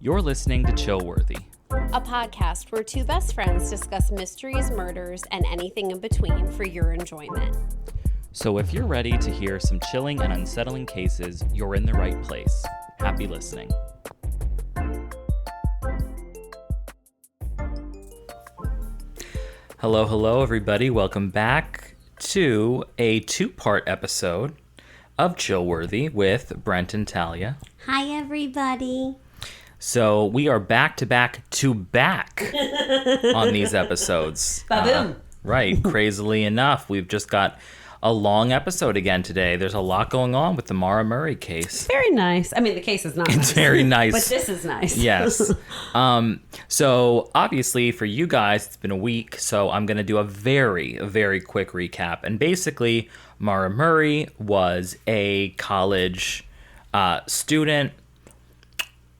You're listening to Chillworthy, a podcast where two best friends discuss mysteries, murders, and anything in between for your enjoyment. So if you're ready to hear some chilling and unsettling cases, you're in the right place. Happy listening. Hello, everybody. Welcome back to a two-part episode of Chillworthy with Brent and Talia. Hi, everybody. So we are back on these episodes. Ba-boom. Right. Crazily enough, we've just got a long episode again today. There's a lot going on with the Maura Murray case. Very nice. I mean, the case is not nice. It's very nice. But this is nice. Yes. So obviously for you guys, it's been a week. So I'm going to do a very, very quick recap. And basically, Maura Murray was a college student.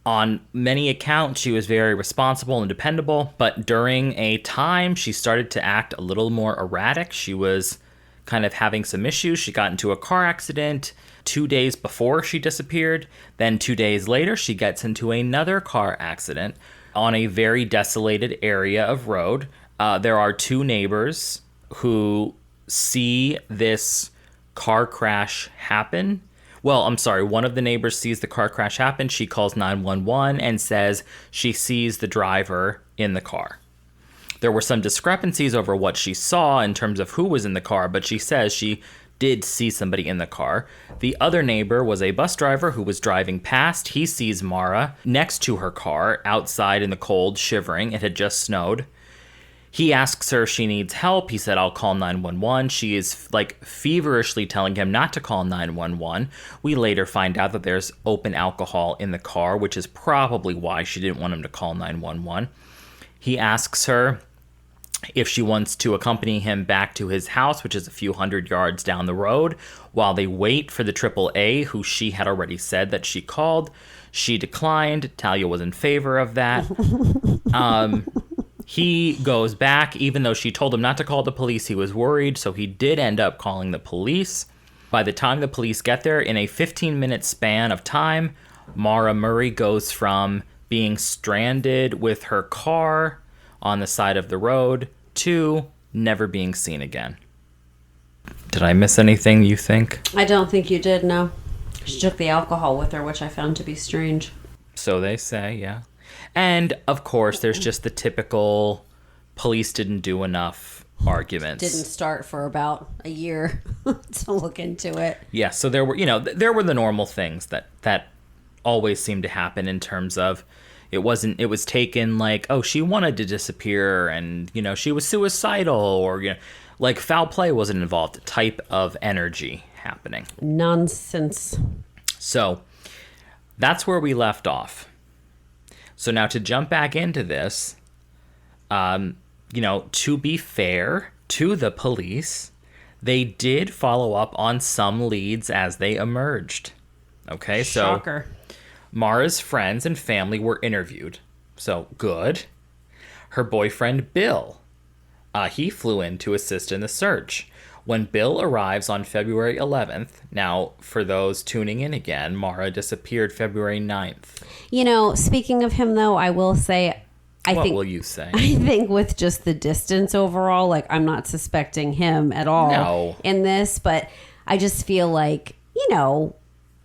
On many accounts, she was very responsible and dependable, but during a time, she started to act a little more erratic. She was kind of having some issues. She got into a car accident 2 days before she disappeared. Then 2 days later, she gets into another car accident on a very desolated area of road. There are two neighbors who see this car crash happen. Well, I'm sorry, one of the neighbors sees the car crash happen. She calls 911 and says she sees the driver in the car. There were some discrepancies over what she saw in terms of who was in the car, but she says she did see somebody in the car. The other neighbor was a bus driver who was driving past. He sees Maura next to her car, outside in the cold, shivering. It had just snowed. He asks her if she needs help. He said, I'll call 911. She is feverishly telling him not to call 911. We later find out that there's open alcohol in the car, which is probably why she didn't want him to call 911. He asks her if she wants to accompany him back to his house, which is a few hundred yards down the road, while they wait for the AAA, who she had already said that she called. She declined. Talia was in favor of that. He goes back, even though she told him not to call the police. He was worried, so he did end up calling the police. By the time the police get there, in a 15-minute span of time, Maura Murray goes from being stranded with her car on the side of the road to never being seen again. Did I miss anything, you think? I don't think you did, no. She took the alcohol with her, which I found to be strange. So they say, yeah. And, of course, there's just the typical police didn't do enough arguments. Didn't start for about a year to look into it. Yeah, so there were, the normal things that always seem to happen in terms of it was taken like, oh, she wanted to disappear and, she was suicidal or, foul play wasn't involved type of energy happening. Nonsense. So that's where we left off. So now to jump back into this, to be fair to the police, they did follow up on some leads as they emerged. Okay, Shocker. So Maura's friends and family were interviewed. So good. Her boyfriend, Bill, he flew in to assist in the search. When Bill arrives on February 11th, now, for those tuning in again, Maura disappeared February 9th. Speaking of him, though, I will say, What will you say? I think with just the distance overall, I'm not suspecting him at all in this, but I just feel like,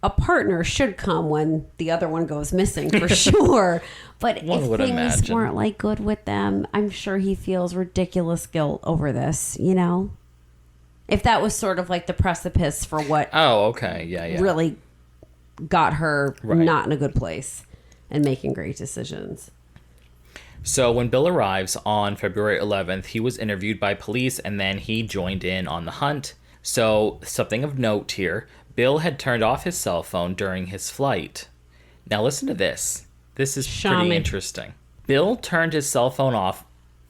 a partner should come when the other one goes missing for sure. But if things weren't good with them, I'm sure he feels ridiculous guilt over this, If that was sort of the precipice for what really got her not in a good place and making great decisions. So when Bill arrives on February 11th, he was interviewed by police and then he joined in on the hunt. So something of note here, Bill had turned off his cell phone during his flight. Now listen to this. This is pretty interesting. Bill turned his cell phone off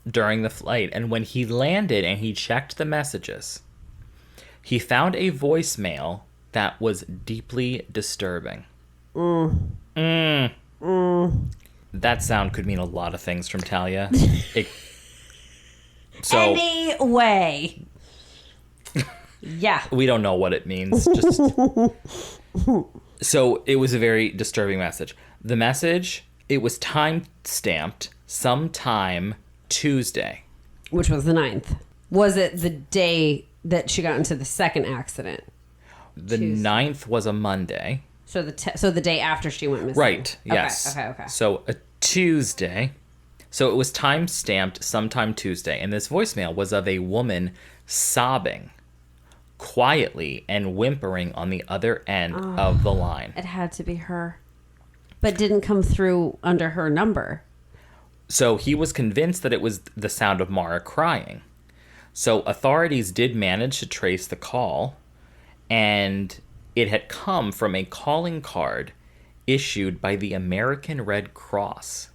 during the flight, and when he landed and he checked the messages, he found a voicemail that was deeply disturbing. That sound could mean a lot of things from Talia. Anyway. Yeah. We don't know what it means. So it was a very disturbing message. The message It was time-stamped sometime Tuesday. Which was the 9th. Was it the day that she got into the second accident? The Tuesday. 9th was a Monday. So the day after she went missing. Right, yes. Okay. So a Tuesday. So it was time-stamped sometime Tuesday. And this voicemail was of a woman sobbing quietly and whimpering on the other end of the line. It had to be her. But didn't come through under her number. So he was convinced that it was the sound of Maura crying. So authorities did manage to trace the call, and it had come from a calling card issued by the American Red Cross.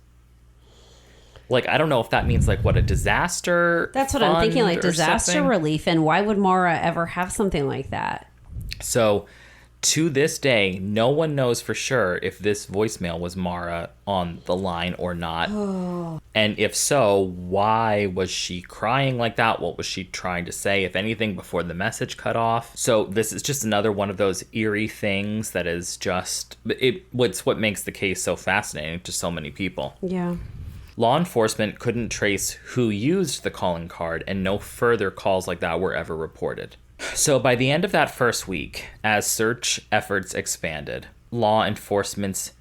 Like, I don't know if that means, like, what, a disaster That's what I'm thinking, like disaster relief. And why would Maura ever have something like that? So, to this day, no one knows for sure if this voicemail was Maura on the line or not. Oh. And if so, why was she crying like that? What was she trying to say, if anything, before the message cut off? So this is just another one of those eerie things that is just... It's what makes the case so fascinating to so many people. Yeah. Law enforcement couldn't trace who used the calling card, and no further calls like that were ever reported. So by the end of that first week, as search efforts expanded, law enforcement's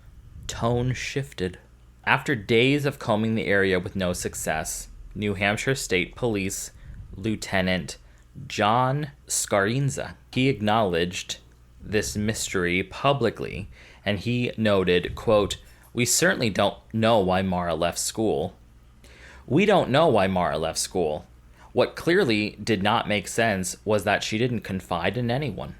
tone shifted. After days of combing the area with no success, New Hampshire State Police Lieutenant John Scarinza, he acknowledged this mystery publicly, and he noted, quote, "We certainly don't know why Maura left school. We don't know why Maura left school. What clearly did not make sense was that she didn't confide in anyone."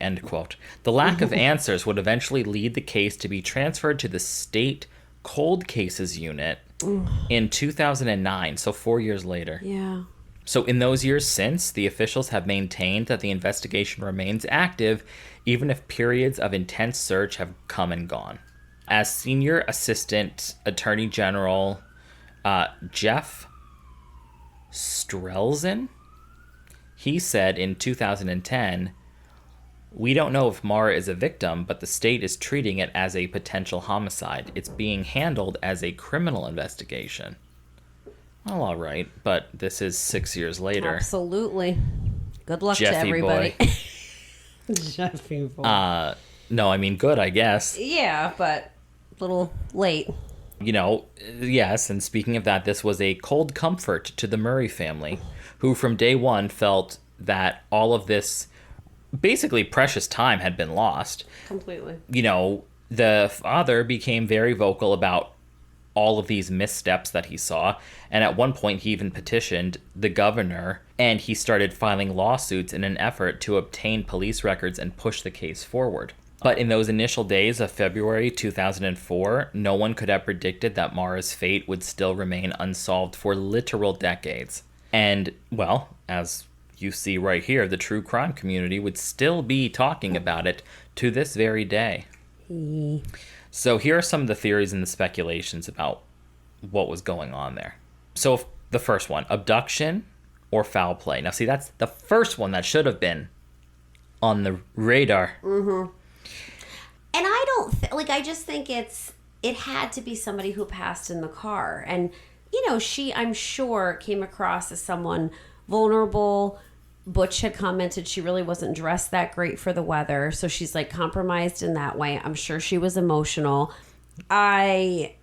End quote. The lack of answers would eventually lead the case to be transferred to the State Cold Cases Unit in 2009, so 4 years later. Yeah. So in those years since, the officials have maintained that the investigation remains active, even if periods of intense search have come and gone. As Senior Assistant Attorney General Jeff Strelzin, he said in 2010, "We don't know if Maura is a victim, but the state is treating it as a potential homicide. It's being handled as a criminal investigation." Well, all right, but this is 6 years later. Absolutely. Good luck Jeffy to everybody. Boy. Jeffy boy. No, I mean, good, I guess. Yeah, but a little late. You know, yes, and speaking of that, this was a cold comfort to the Murray family, who from day one felt that all of this basically precious time had been lost. Completely. You know, the father became very vocal about all of these missteps that he saw, and at one point he even petitioned the governor, and he started filing lawsuits in an effort to obtain police records and push the case forward. But in those initial days of February 2004, no one could have predicted that Maura's fate would still remain unsolved for literal decades. And, well, as you see right here, the true crime community would still be talking about it to this very day. So here are some of the theories and the speculations about what was going on there. So the first one, abduction or foul play. Now, see, that's the first one that should have been on the radar. Mm-hmm. And I don't I just think it had to be somebody who passed in the car. And, you know, she, I'm sure, came across as someone vulnerable. Butch had commented she really wasn't dressed that great for the weather. So she's like compromised in that way. I'm sure she was emotional. It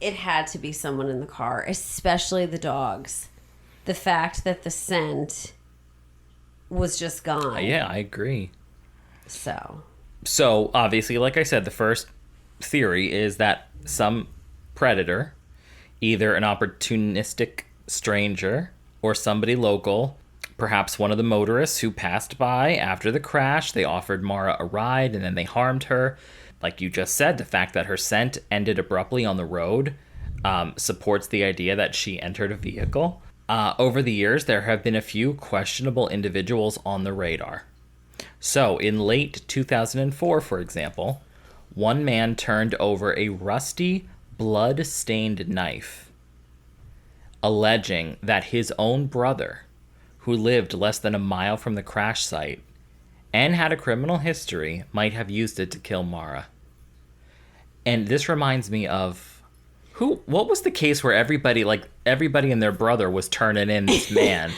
had to be someone in the car, especially the dogs. The fact that the scent was just gone. Yeah, I agree. So, obviously, like I said, the first theory is that some predator, either an opportunistic stranger or somebody local, perhaps one of the motorists who passed by after the crash, they offered Maura a ride and then they harmed her. Like you just said, the fact that her scent ended abruptly on the road supports the idea that she entered a vehicle. Over the years, there have been a few questionable individuals on the radar. So, in late 2004, for example, one man turned over a rusty, blood-stained knife, alleging that his own brother, who lived less than a mile from the crash site and had a criminal history, might have used it to kill Maura. And this reminds me of what was the case where everybody and their brother was turning in this man?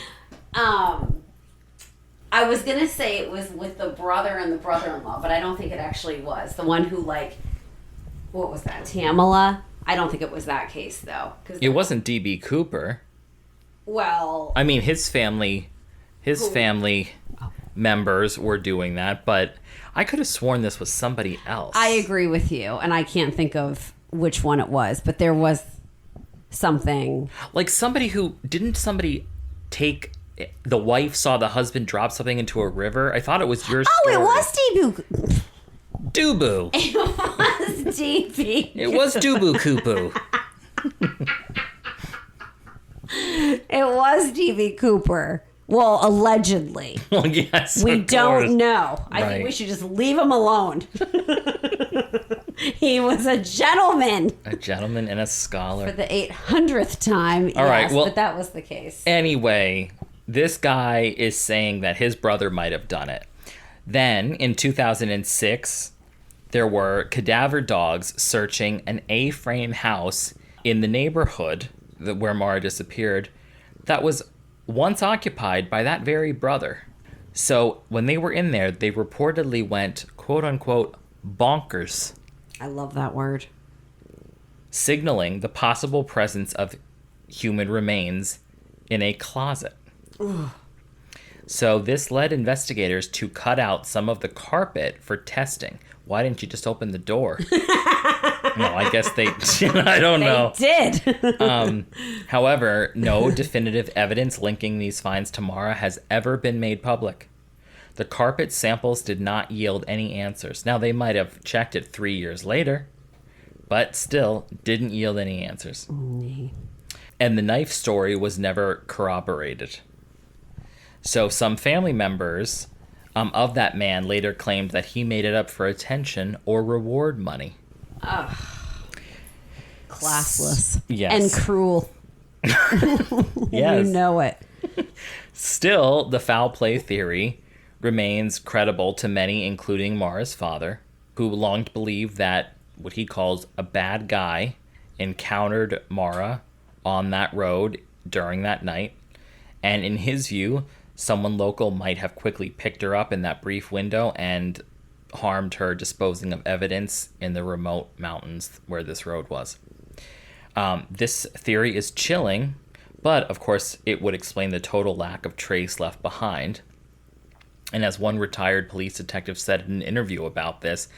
I was going to say it was with the brother and the brother-in-law, but I don't think it actually was. The one who, what was that, Tamala? I don't think it was that case, though. It wasn't D.B. Cooper. Well... I mean, his family members were doing that, but I could have sworn this was somebody else. I agree with you, and I can't think of which one it was, but there was something. Like somebody take... The wife saw the husband drop something into a river. I thought it was your story. Oh, it was D.B. Dubu. It was D.B. It was Dubu Kupu. It was D.B. Cooper. Well, allegedly. Well, yes. We don't know. I Right. think we should just leave him alone. He was a gentleman. A gentleman and a scholar. For the 800th time. All right, well, but that was the case. Anyway, this guy is saying that his brother might have done it. Then, in 2006, there were cadaver dogs searching an A-frame house in the neighborhood where Maura disappeared that was once occupied by that very brother. So, when they were in there, they reportedly went, quote-unquote, bonkers. I love that word. Signaling the possible presence of human remains in a closet. Ugh. So this led investigators to cut out some of the carpet for testing. Why didn't you just open the door? No, I guess they... I don't know. They did. However, no definitive evidence linking these finds to Maura has ever been made public. The carpet samples did not yield any answers. Now, they might have checked it 3 years later, but still didn't yield any answers. And the knife story was never corroborated. So some family members of that man later claimed that he made it up for attention or reward money. Ugh. Classless. Yes. And cruel. Yes. You know it. Still, the foul play theory remains credible to many, including Maura's father, who long believed that what he calls a bad guy encountered Maura on that road during that night. And in his view, someone local might have quickly picked her up in that brief window and harmed her, disposing of evidence in the remote mountains where this road was. This theory is chilling, but of course it would explain the total lack of trace left behind. And as one retired police detective said in an interview about this,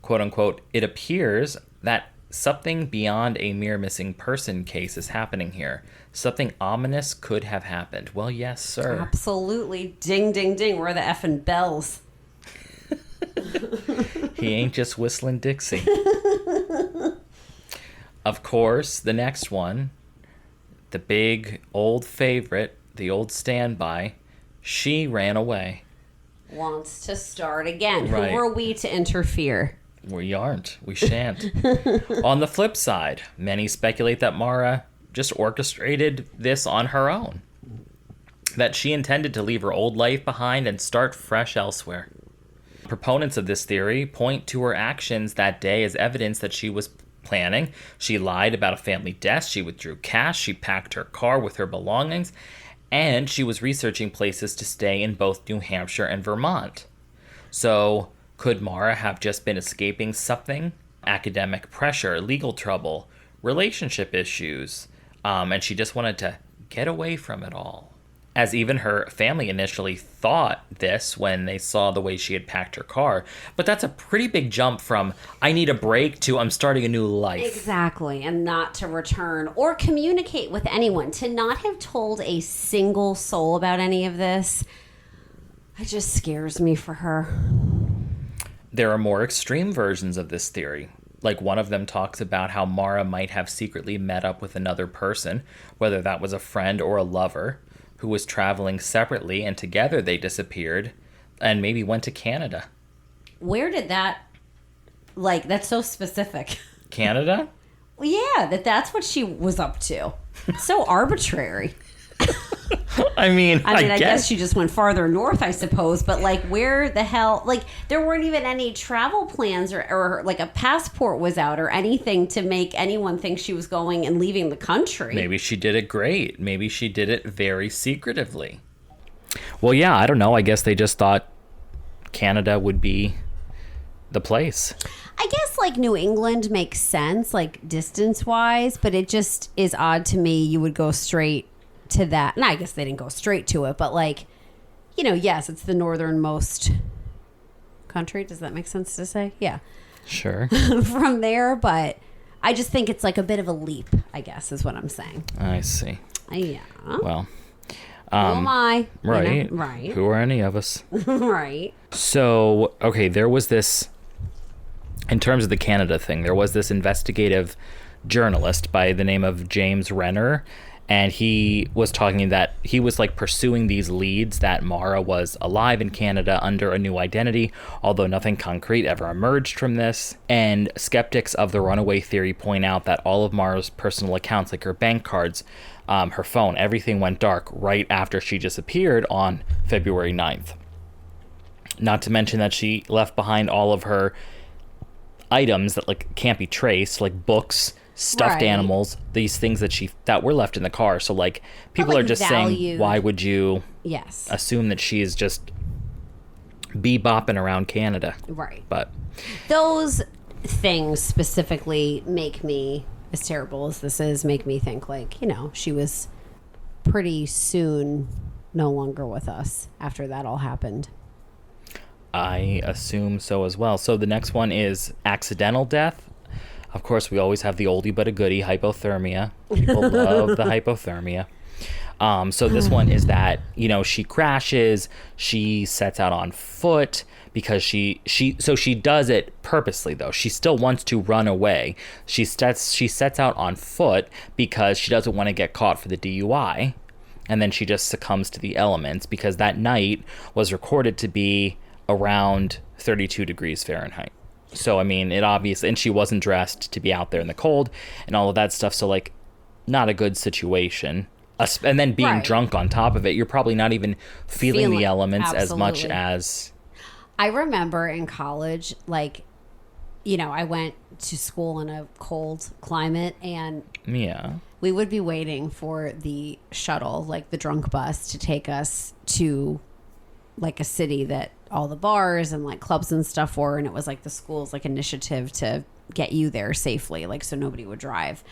quote unquote, it appears that something beyond a mere missing person case is happening here. Something ominous could have happened. Well, yes, sir. Absolutely. Ding, ding, ding. Where are the effing bells? He ain't just whistling Dixie. Of course, the next one, the big old favorite, the old standby, she ran away. Wants to start again. Right. Who are we to interfere? We aren't. We shan't. On the flip side, many speculate that Maura just orchestrated this on her own. That she intended to leave her old life behind and start fresh elsewhere. Proponents of this theory point to her actions that day as evidence that she was planning. She lied about a family death. She withdrew cash. She packed her car with her belongings. And she was researching places to stay in both New Hampshire and Vermont. So, could Maura have just been escaping something? Academic pressure, legal trouble, relationship issues, and she just wanted to get away from it all. As even her family initially thought this when they saw the way she had packed her car. But that's a pretty big jump from, I need a break, to I'm starting a new life. Exactly, and not to return or communicate with anyone. To not have told a single soul about any of this, it just scares me for her. There are more extreme versions of this theory. Like one of them talks about how Maura might have secretly met up with another person, whether that was a friend or a lover, who was traveling separately, and together they disappeared and maybe went to Canada. Where did that, that's so specific. Canada? Well, yeah, that's what she was up to. So arbitrary. I mean, I guess she just went farther north, I suppose. But like, where the hell? Like, there weren't even any travel plans or like a passport was out or anything to make anyone think she was going and leaving the country. Maybe she did it great. Maybe she did it very secretively. Well, yeah, I don't know. I guess they just thought Canada would be the place. I guess like New England makes sense, like distance wise, but it just is odd to me. You would go straight to that. And I guess they didn't go straight to it, but like, you know, yes, it's the northernmost country. Does that make sense to say? Yeah. Sure. From there, but I just think it's like a bit of a leap, I guess, is what I'm saying. I see. Yeah. Well, who am I? Right. You know? Right. Who are any of us? Right. So, okay, there was this, in terms of the Canada thing, there was this investigative journalist by the name of James Renner, and he was talking that he was like pursuing these leads that Maura was alive in Canada under a new identity, although nothing concrete ever emerged from this. And skeptics of the runaway theory point out that all of Maura's personal accounts, like her bank cards, her phone, everything went dark right after she disappeared on February 9th. Not to mention that she left behind all of her items that like can't be traced, like books, stuffed animals, these things that were left in the car. So like people are just saying, why would you assume that she is just bebopping around Canada? Right. But those things specifically make me, as terrible as this is, make me think like, you know, she was pretty soon no longer with us after that all happened. I assume so as well. So the next one is accidental death. Of course, we always have the oldie but a goodie, hypothermia. People love the hypothermia. So this one is that, you know, she crashes, she sets out on foot because she does it purposely though. She still wants to run away. She sets out on foot because she doesn't want to get caught for the DUI. And then she just succumbs to the elements because that night was recorded to be around 32 degrees Fahrenheit. So, I mean, it obviously, and she wasn't dressed to be out there in the cold and all of that stuff. So, like, not a good situation. And then being drunk on top of it, you're probably not even feeling the elements as much as. I remember in college, like, you know, I went to school in a cold climate and we would be waiting for the shuttle, like the drunk bus, to take us to like a city that all the bars and like clubs and stuff were, and it was like the school's like initiative to get you there safely, like so nobody would drive.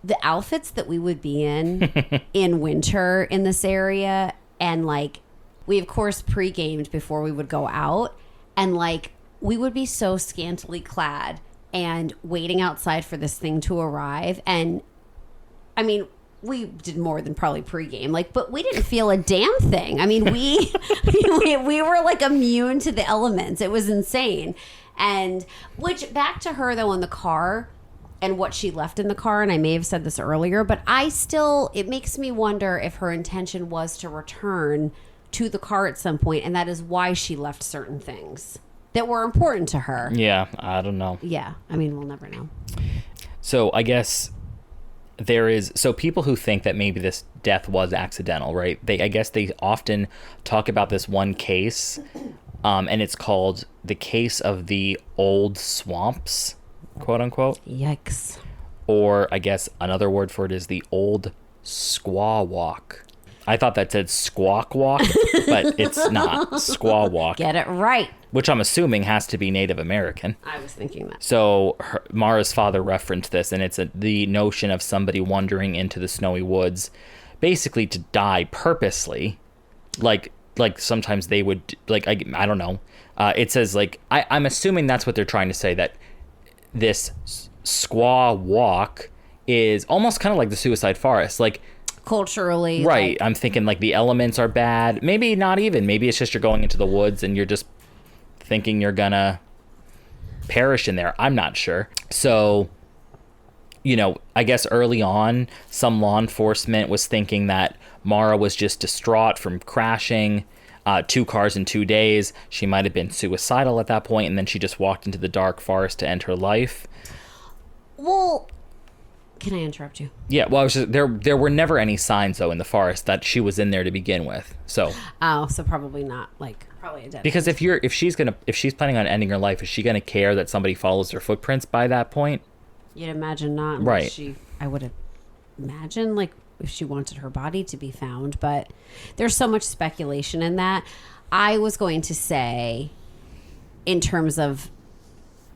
The outfits that we would be in winter in this area, and like we of course pre-gamed before we would go out, and like we would be so scantily clad and waiting outside for this thing to arrive. And I mean, we did more than probably pregame, like, but we didn't feel a damn thing. I mean, we were like immune to the elements. It was insane. And which, back to her though in the car and what she left in the car, and I may have said this earlier, but it makes me wonder if her intention was to return to the car at some point, and that is why she left certain things that were important to her. Yeah, I don't know. Yeah, I mean, we'll never know. So I guess people who think that maybe this death was accidental, right? I guess they often talk about this one case, and it's called the case of the old swamps, quote unquote. Yikes. Or I guess another word for it is the old squaw walk. I thought that said squawk walk, but it's not. Squaw walk. Get it right. Which I'm assuming has to be Native American. I was thinking that. So Maura's father referenced this, and it's the notion of somebody wandering into the snowy woods, basically to die purposely. Like sometimes they would, like, I don't know. It says, like, I'm assuming that's what they're trying to say, that this squaw walk is almost kind of like the suicide forest. Like, culturally. Right. I'm thinking, like, the elements are bad. Maybe not even. Maybe it's just you're going into the woods and you're just thinking you're gonna perish in there. I'm not sure. So, you know, I guess early on, some law enforcement was thinking that Maura was just distraught from crashing 2 cars in 2 days. She might have been suicidal at that point, and then she just walked into the dark forest to end her life. Well, Can I interrupt you? Yeah, well, there were never any signs, though, in the forest that she was in there to begin with. So probably not, like, probably a dead because if she's planning on ending her life, is she gonna care that somebody follows her footprints by that point? You'd imagine not. Right. I would imagine, like, if she wanted her body to be found, but there's so much speculation in that. I was going to say, in terms of,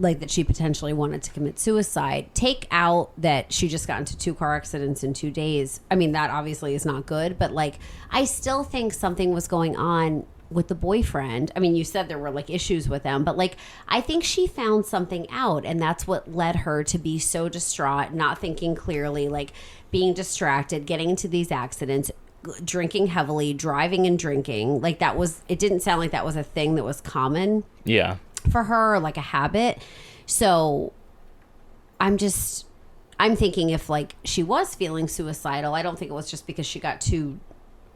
like, that she potentially wanted to commit suicide, take out that she just got into 2 car accidents in 2 days. I mean, that obviously is not good, but, like, I still think something was going on with the boyfriend. I mean, you said there were, like, issues with them, but, like, I think she found something out, and that's what led her to be so distraught, not thinking clearly, like, being distracted, getting into these accidents, drinking heavily, driving and drinking. Like, it didn't sound like that was a thing that was common. Yeah. For her, like a habit. So I'm thinking if, like, she was feeling suicidal, I don't think it was just because she got she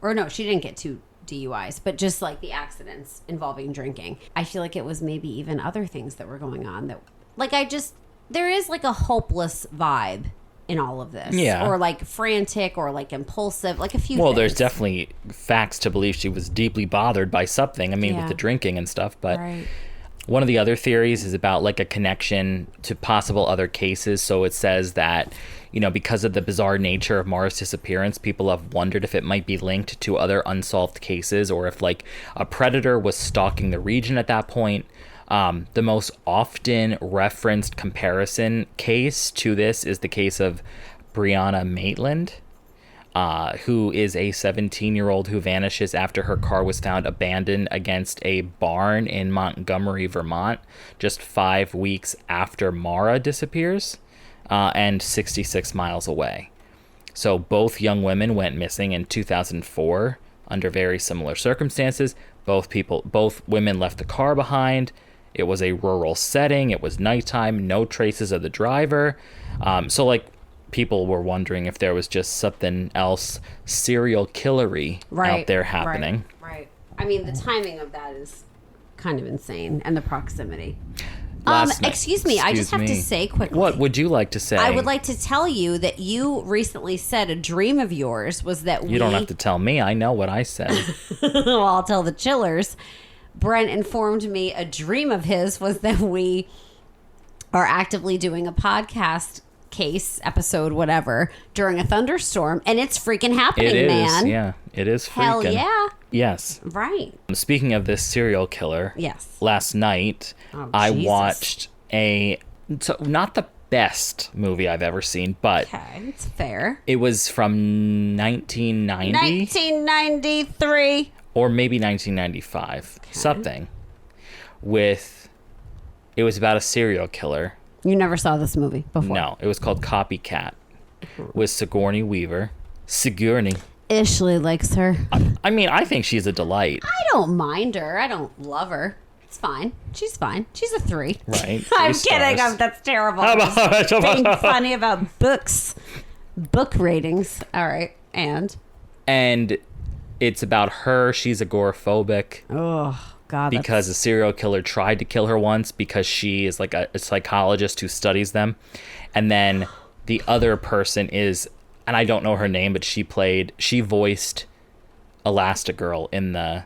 didn't get 2 DUIs, but just, like, the accidents involving drinking. I feel like it was maybe even other things that were going on that, like, there is, like, a hopeless vibe in all of this. Yeah. Or, like, frantic or, like, impulsive, like a few Well, things. there's definitely facts to believe she was deeply bothered by something. I mean, with the drinking and stuff, but right. One of the other theories is about, like, a connection to possible other cases. So it says that, because of the bizarre nature of Maura's disappearance, people have wondered if it might be linked to other unsolved cases or if, like, a predator was stalking the region at that point. The most often referenced comparison case to this is the case of Brianna Maitland, who is a 17-year-old who vanishes after her car was found abandoned against a barn in Montgomery, Vermont, just 5 weeks after Maura disappears, and 66 miles away. So both young women went missing in 2004 under very similar circumstances. Both women left the car behind. It was a rural setting. It was nighttime. No traces of the driver. So, like, people were wondering if there was just something else serial killery out there happening. Right. I mean, the timing of that is kind of insane, and the proximity. Excuse me, I just have to say quickly. What would you like to say? I would like to tell you that you recently said a dream of yours was that You don't have to tell me. I know what I said. Well, I'll tell the chillers. Brent informed me a dream of his was that we are actively doing a podcast case, episode, whatever, during a thunderstorm, and it's freaking happening, man. Yeah, it is freaking. Hell yeah. Yes. Right. Speaking of this serial killer, yes. Last night I watched not the best movie I've ever seen, but okay, it's fair. It was from 1990. 1993. Or maybe 1995. Okay. Something. It was about a serial killer. You never saw this movie before? No, it was called Copycat with Sigourney Weaver. Sigourney. Ashley likes her. I mean, I think she's a delight. I don't mind her. I don't love her. It's fine. She's fine. She's a 3. Right. I'm kidding. That's terrible. I'm just being funny about books. Book ratings. All right. And it's about her. She's agoraphobic. Oh. God, because a serial killer tried to kill her once because she is like a psychologist who studies them. And then the other person is, and I don't know her name, but she voiced Elastigirl in the,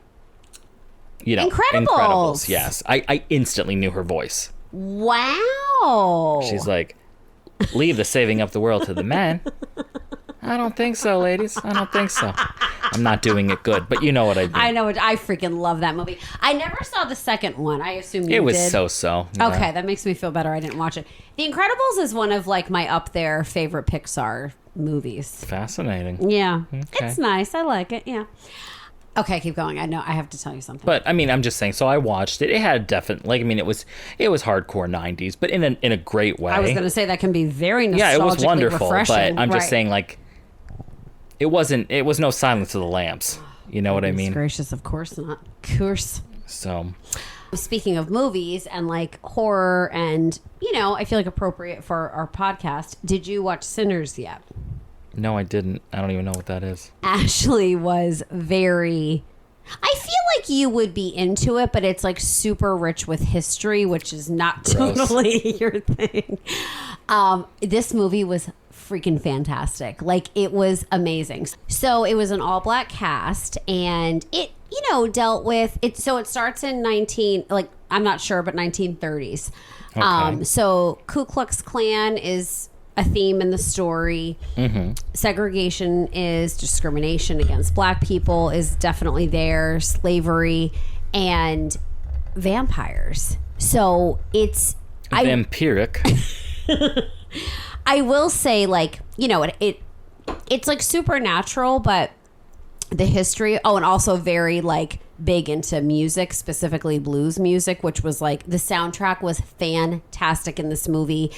Incredibles. Yes. I instantly knew her voice. Wow. She's like, leave the saving of the world to the men. I don't think so, ladies. I don't think so. I'm not doing it good, but you know what I mean. I know it. I freaking love that movie. I never saw the second one. I assume you did. It was so-so. Yeah. Okay, that makes me feel better. I didn't watch it. The Incredibles is one of, like, my up there favorite Pixar movies. Fascinating. Yeah. Okay. It's nice. I like it. Yeah. Okay, keep going. I know I have to tell you something. But I mean, I'm just saying. So I watched it. It had definitely, it was hardcore 90s, but in a great way. I was going to say that can be very nostalgically refreshing. Yeah, it was wonderful. Refreshing. But I'm just saying, like, it was no Silence of the Lambs. You know what I mean? Gracious, of course not. Of course. So, speaking of movies and, like, horror and, I feel like appropriate for our podcast. Did you watch Sinners yet? No, I didn't. I don't even know what that is. Ashley was I feel like you would be into it, but it's, like, super rich with history, which is not totally your thing. This movie was freaking fantastic. Like, it was amazing. So it was an all black cast, and it, you know, dealt with it. So it starts in I'm not sure, but 1930s. Okay. So Ku Klux Klan is a theme in the story. Mm-hmm. Segregation is discrimination against black people is definitely there. Slavery and vampires. So it's vampiric. I will say, like, you know, it's like supernatural, but the history. Oh, and also very like big into music, specifically blues music, which was like the soundtrack was fantastic in this movie.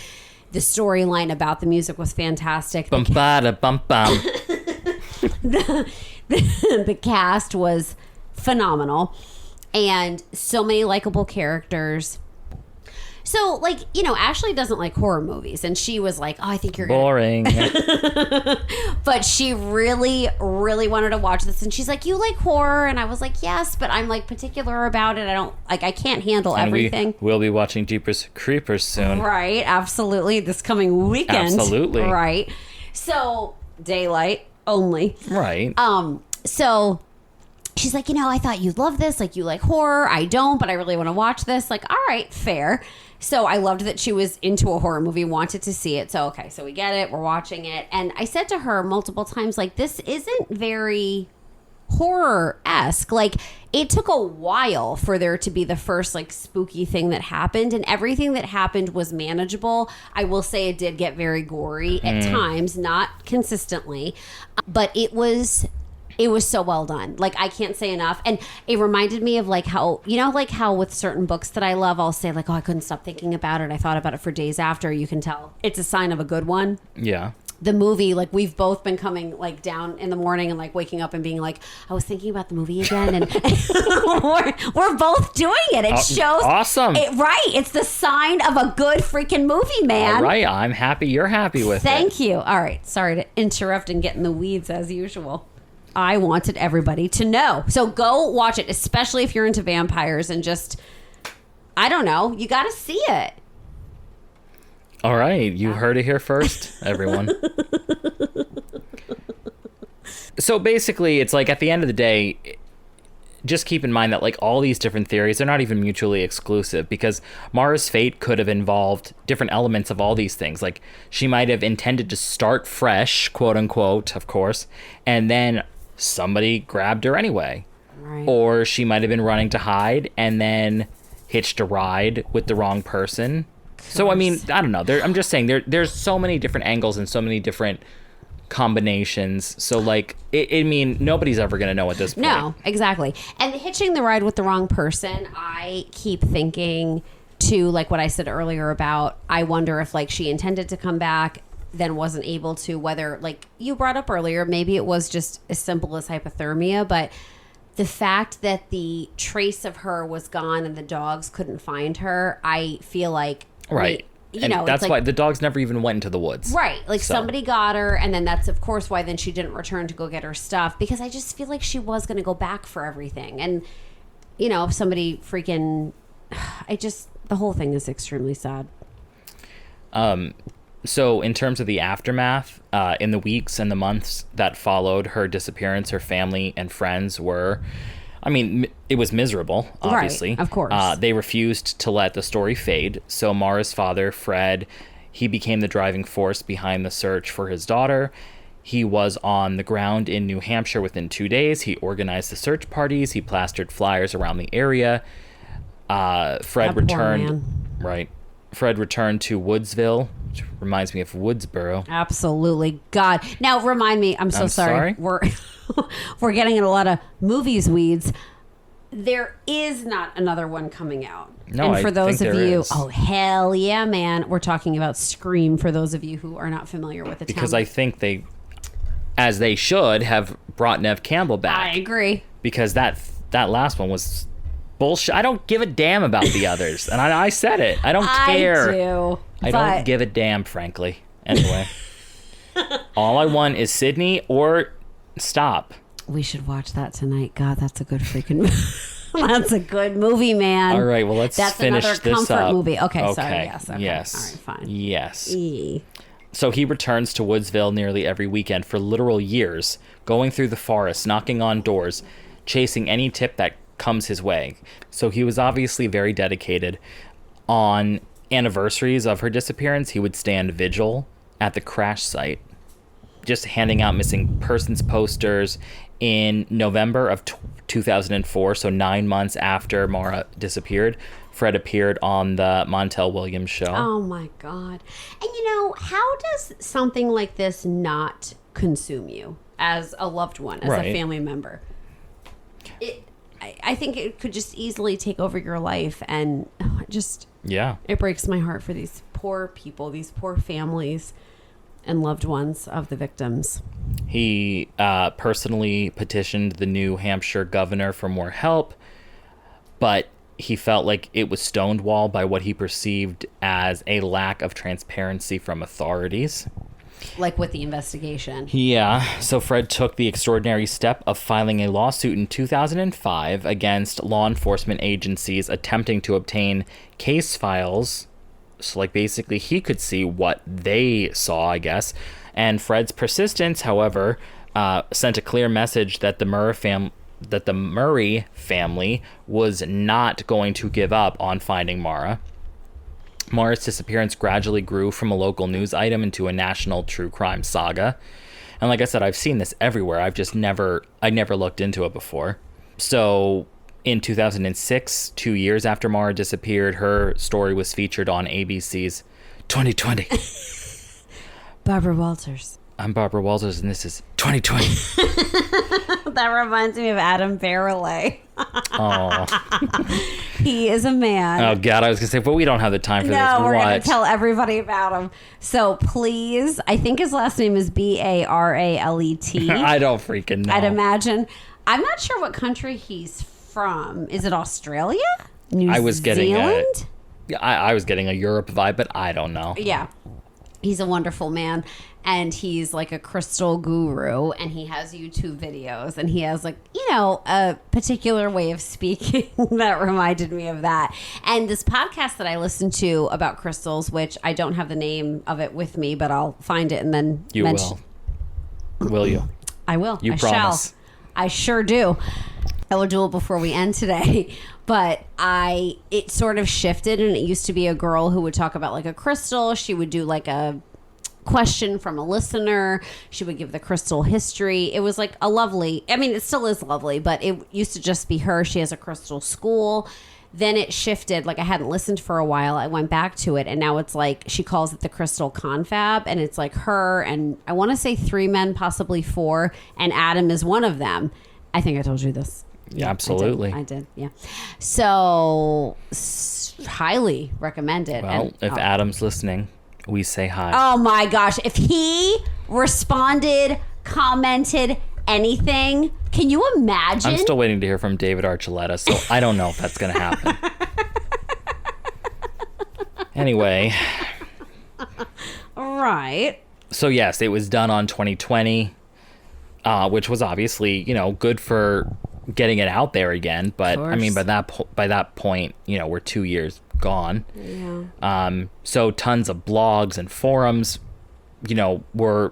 The storyline about the music was fantastic. Bum bada bum bum. The cast was phenomenal, and so many likable characters. So, like, you know, Ashley doesn't like horror movies, and she was like, "Oh, I think you're boring." But she really, really wanted to watch this, and she's like, "You like horror?" And I was like, "Yes," but I'm like particular about it. I can't handle everything. We'll be watching Jeepers Creepers soon. Right, absolutely. This coming weekend. Absolutely. Right. So, daylight only. Right. So she's like, you know, I thought you'd love this. Like, you like horror. I don't, but I really want to watch this. Like, all right, fair. So I loved that she was into a horror movie, wanted to see it. So, okay, so we get it. We're watching it. And I said to her multiple times, like, this isn't very horror-esque. Like, it took a while for there to be the first, like, spooky thing that happened. And everything that happened was manageable. I will say it did get very gory at times, not consistently. But it was so well done. Like, I can't say enough. And it reminded me of, like, how, you know, like how with certain books that I love, I'll say, like, oh, I couldn't stop thinking about it. I thought about it for days after. You can tell it's a sign of a good one. Yeah. The movie, like, we've both been coming, like, down in the morning and, like, waking up and being like, I was thinking about the movie again. And we're both doing it. It shows. Awesome. Right. It's the sign of a good freaking movie, man. All right. I'm happy you're happy with it. Thank you. All right. Sorry to interrupt and get in the weeds as usual. I wanted everybody to know. So go watch it, especially if you're into vampires, and just, I don't know, you got to see it. All right. You heard it here first, everyone. So basically, it's like at the end of the day, just keep in mind that like all these different theories are not even mutually exclusive, because Maura's fate could have involved different elements of all these things. Like, she might have intended to start fresh, quote unquote, of course, and then somebody grabbed her anyway. Right. Or she might have been running to hide and then hitched a ride with the wrong person. So, I mean, I don't know. I'm just saying there's so many different angles and so many different combinations. So, like, I mean, nobody's ever going to know at this point. No, exactly. And hitching the ride with the wrong person, I keep thinking to, like, what I said earlier about, I wonder if, like, she intended to come back, then wasn't able to, whether, like you brought up earlier, maybe it was just as simple as hypothermia, but the fact that the trace of her was gone and the dogs couldn't find her, I feel like, right. You and know, that's like, why the dogs never even went into the woods. Right. Like, somebody got her, and then that's, of course, why then she didn't return to go get her stuff, because I just feel like she was going to go back for everything. And, you know, if somebody freaking... the whole thing is extremely sad. So in terms of the aftermath, in the weeks and the months that followed her disappearance, her family and friends were... I mean, it was miserable, obviously. Right, of course. They refused to let the story fade. So Maura's father, Fred, he became the driving force behind the search for his daughter. He was on the ground in New Hampshire within 2 days. He organized the search parties. He plastered flyers around the area. Fred returned. Right. Fred returned to Woodsville, which reminds me of Woodsboro. Absolutely. God. Now, remind me, I'm sorry. We're getting in a lot of movies weeds. There is not another one coming out. No, and for those of you, is. oh, hell yeah, man. We're talking about Scream for those of you who are not familiar with the term. Because I think they, as they should, have brought Neve Campbell back. I agree. Because that last one was bullshit. I don't give a damn about the others. And I said it. I don't care. I do. I don't give a damn, frankly. Anyway. All I want is Sydney or stop. We should watch that tonight. God, that's a good freaking that's a good movie, man. All right, well, let's finish this up. That's another comfort movie. Okay, sorry. Yes. Okay. Yes. All right, fine. Yes. So he returns to Woodsville nearly every weekend for literal years, going through the forest, knocking on doors, chasing any tip that comes his way. So he was obviously very dedicated. On anniversaries of her disappearance, he would stand vigil at the crash site, just handing out missing persons posters. In November of 2004, so 9 months after Maura disappeared, Fred appeared on the Montel Williams show. Oh my God. And how does something like this not consume you as a loved one, as a family member? I think it could just easily take over your life, and it breaks my heart for these poor people, these poor families and loved ones of the victims. He personally petitioned the new Hampshire governor for more help, but he felt like it was stonewalled by what he perceived as a lack of transparency from authorities. Like with the investigation. Yeah. So Fred took the extraordinary step of filing a lawsuit in 2005 against law enforcement agencies attempting to obtain case files. So basically he could see what they saw, I guess. And Fred's persistence, however, sent a clear message that the Murray family was not going to give up on finding Maura. Maura's disappearance gradually grew from a local news item into a national true crime saga. And like I said, I've seen this everywhere. I never looked into it before. So in 2006, 2 years after Maura disappeared, her story was featured on ABC's 2020. Barbara Walters. I'm Barbara Walters, and this is 2020. That reminds me of Adam Barrelay. Oh. He is a man. Oh, God, I was going to say, but we don't have the time for this. No, we're going to tell everybody about him. So please, I think his last name is Baralet. I don't freaking know. I'd imagine. I'm not sure what country he's from. Is it Australia? New Zealand? I was getting a Europe vibe, but I don't know. Yeah. He's a wonderful man, and he's like a crystal guru, and he has YouTube videos, and he has a particular way of speaking that reminded me of that. And this podcast that I listened to about crystals, which I don't have the name of it with me, but I'll find it and then will. Will you? I will. You promise. Shall. I sure do. I will do it before we end today. But it sort of shifted, and it used to be a girl who would talk about a crystal. She would do a question from a listener. She would give the crystal history. It was it still is lovely, but it used to just be her. She has a crystal school. Then it shifted. I hadn't listened for a while. I went back to it, and now it's she calls it the crystal confab, and it's her and I want to say 3 men, possibly 4, and Adam is one of them. I think I told you this. Yeah, absolutely. I did, yeah. So, highly recommend it. Well, if Adam's listening, we say hi. Oh my gosh. If he responded, commented, anything, can you imagine? I'm still waiting to hear from David Archuleta, so I don't know if that's going to happen. Anyway. All right. So, yes, it was done on 2020, which was obviously, good for getting it out there again, but I mean by that point we're 2 years gone. Yeah. So tons of blogs and forums were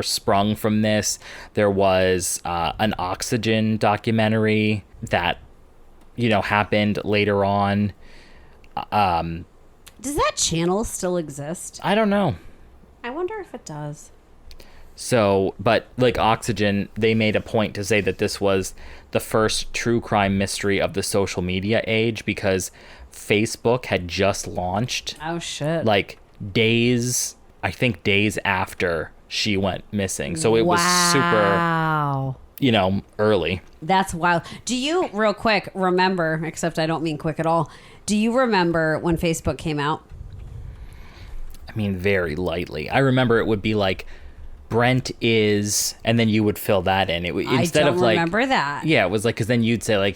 sprung from this. There was an Oxygen documentary that happened later on. Does that channel still exist? I don't know. I wonder if it does. So, but Oxygen, they made a point to say that this was the first true crime mystery of the social media age because Facebook had just launched. Oh, shit. Days after she went missing. So it was super, early. That's wild. Do you, real quick, remember, except I don't mean quick at all, do you remember when Facebook came out? I mean, very lightly. I remember it would be Brent is, and then you would fill that in. Instead I don't of remember that. Yeah, it was because then you'd say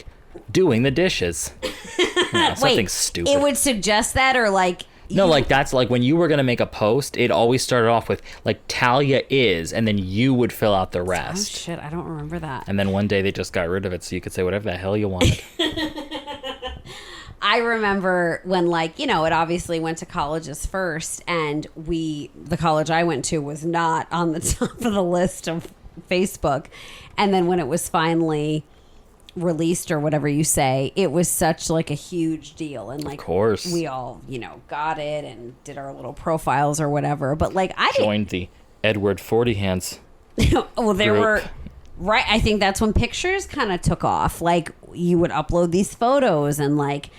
doing the dishes. Something stupid. It would suggest that, or no, that's when you were gonna make a post. It always started off with Talia is, and then you would fill out the rest. Oh shit, I don't remember that. And then one day they just got rid of it, so you could say whatever the hell you wanted. I remember when, like, you know, it obviously went to colleges first, and the college I went to was not on the top of the list of Facebook. And then when it was finally released, or whatever you say, it was such like a huge deal, and like, of course, we all, you know, got it and did our little profiles or whatever. But like, I joined the Edward 40 Hands. Well, there group. were. Right, I think that's when pictures kind of took off. Like, you would upload these photos, and like, it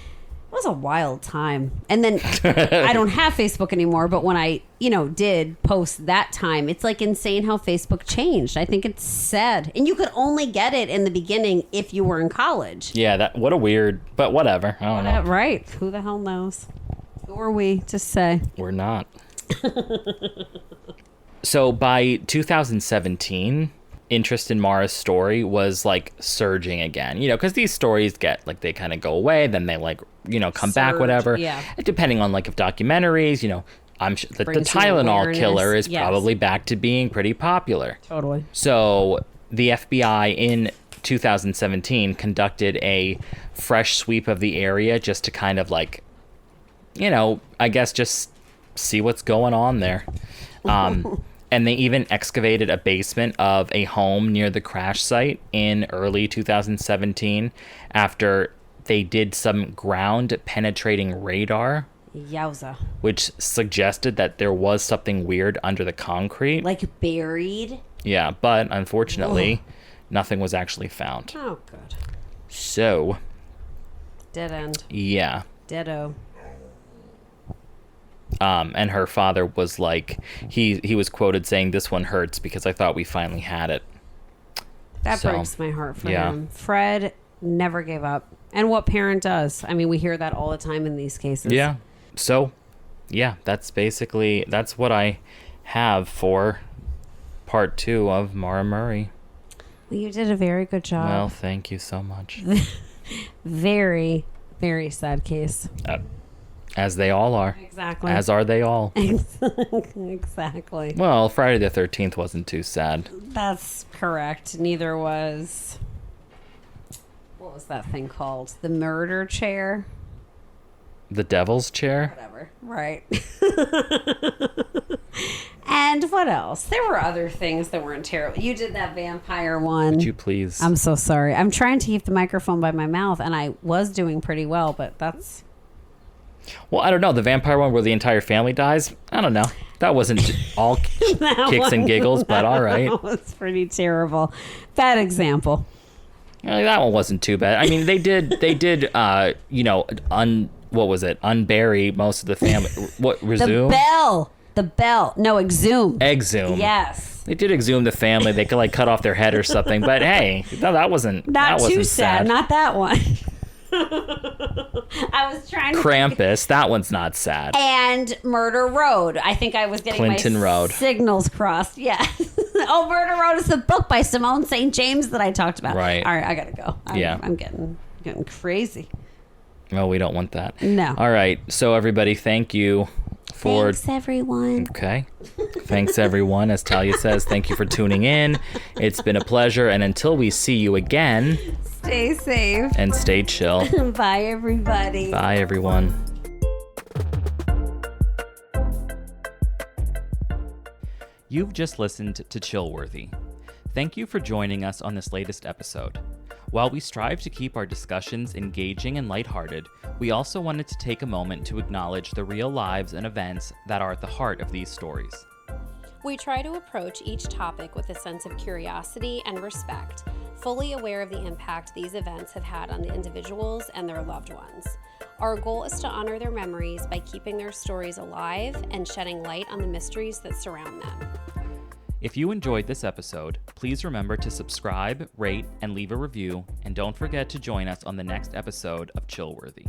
was a wild time. And then I don't have Facebook anymore, but when I, you know, did post that time, it's like insane how Facebook changed. I think it's sad. And you could only get it in the beginning if you were in college. Yeah, what a weird, but whatever. I don't know. Right. Who the hell knows? Who are we to say? We're not. So by 2017... interest in Maura's story was like surging again, you know, because these stories get like, they kind of go away, then they like, you know, come back, whatever. Yeah. Depending on like if documentaries, you know, I'm sure the Tylenol killer is probably back to being pretty popular. Totally. So the FBI in 2017 conducted a fresh sweep of the area just to kind of like, you know, I guess just see what's going on there. And they even excavated a basement of a home near the crash site in early 2017 after they did some ground-penetrating radar. Yowza. Which suggested that there was something weird under the concrete. Like buried? Yeah, but unfortunately, nothing was actually found. Oh, good. So. Dead end. Yeah. Deado. And her father was like, he was quoted saying, "This one hurts because I thought we finally had it." That breaks my heart for him. Fred never gave up. And what parent does? I mean, we hear that all the time in these cases. Yeah. So, yeah, that's what I have for part 2 of Maura Murray. Well, you did a very good job. Well, thank you so much. Very, very sad case. As they all are. Exactly. As are they all. Exactly. Well, Friday the 13th wasn't too sad. That's correct. Neither was... What was that thing called? The murder chair? The devil's chair? Whatever. Right. And what else? There were other things that weren't terrible. You did that vampire one. Would you please? I'm so sorry. I'm trying to keep the microphone by my mouth, and I was doing pretty well, but that's... Well, I don't know. The vampire one where the entire family dies? I don't know. That wasn't all kicks and giggles, but all right. That was pretty terrible. Bad example. That one wasn't too bad. I mean, they did, you know, what was it? Unbury most of the family. What, resume? The bell. No, exhume. Exhume. Yes. They did exhume the family. They could like cut off their head or something. But hey, no, that wasn't. Not that wasn't too sad. Not that one. I was trying to Krampus, that one's not sad. And Murder Road. I think I was getting Clinton Road. Signals crossed. Yeah. Oh, Murder Road is the book by Simone St. James that I talked about. Right. All right, I gotta go. I'm getting crazy. Well, we don't want that. No. All right. So everybody, thank you for... Thanks, everyone. Okay. Thanks, everyone. As Talia says, thank you for tuning in. It's been a pleasure. And until we see you again... Stay safe. And stay chill. Bye, everybody. Bye, everyone. You've just listened to Chillworthy. Thank you for joining us on this latest episode. While we strive to keep our discussions engaging and lighthearted, we also wanted to take a moment to acknowledge the real lives and events that are at the heart of these stories. We try to approach each topic with a sense of curiosity and respect, fully aware of the impact these events have had on the individuals and their loved ones. Our goal is to honor their memories by keeping their stories alive and shedding light on the mysteries that surround them. If you enjoyed this episode, please remember to subscribe, rate, and leave a review, and don't forget to join us on the next episode of Chillworthy.